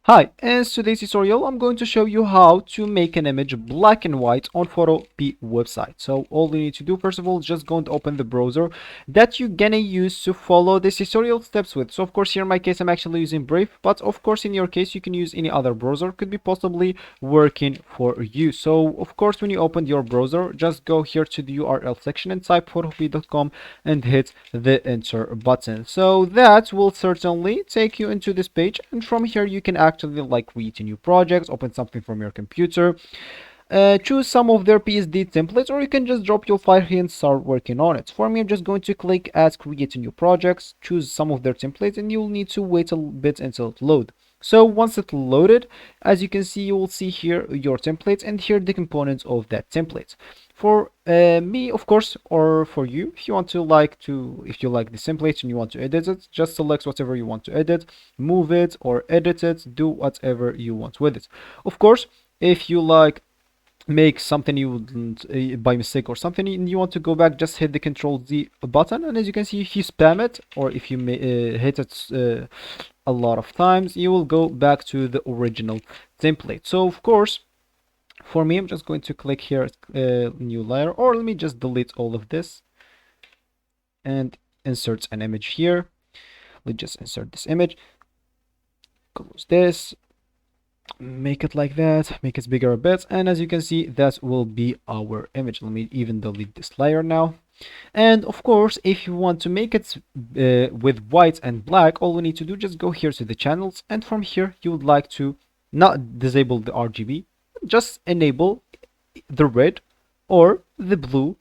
Hi, in today's tutorial I'm going to show you how to make an image black and white on Photopea website. So all you need to do first of all is just go and open the browser that you're gonna use to follow this tutorial steps with. So of course here in my case I'm actually using Brave, but of course in your case you can use any other browser, could be possibly working for you. So of course when you open your browser, just go here to the URL section and type photopea.com and hit the enter button. So that will certainly take you into this page, and from here you can actually create a new project, open something from your computer, choose some of their PSD templates, or you can just drop your file here and start working on it. For me, I'm just going to click as create a new projects, choose some of their templates, and you'll need to wait a bit until it load. So once it's loaded, as you can see, you will see here your templates and here the components of that template. For me, of course, or for you, if you want if you like the template and you want to edit it, just select whatever you want to edit, move it or edit it, do whatever you want with it. Of course, if you make something you wouldn't by mistake or something and you want to go back, just hit the Control Z button, and as you can see, if you spam it or if you hit it a lot of times, you will go back to the original template. So of course for me, I'm just going to click here new layer, or let me just delete all of this and insert an image here. Let's just insert this image, close this, make it like that, make it bigger a bit, and as you can see, that will be our image. Let me even delete this layer now. And of course, if you want to make it with white and black, all we need to do, just go here to the channels, and from here you would like to not disable the RGB, just enable the red or the blue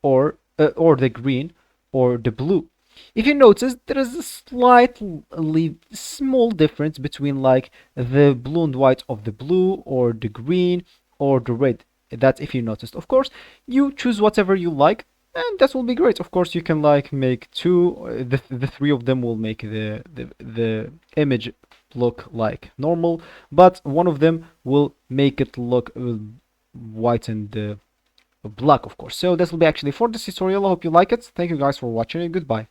or the green or the blue. If you notice, there is a slightly small difference between the blue and white of the blue or the green or the red. That if you noticed, of course, you choose whatever you like, and that will be great. Of course, you can make two. The three of them will make the image look like normal, but one of them will make it look white and black, of course. So this will be actually for this tutorial. I hope you like it. Thank you guys for watching, and goodbye.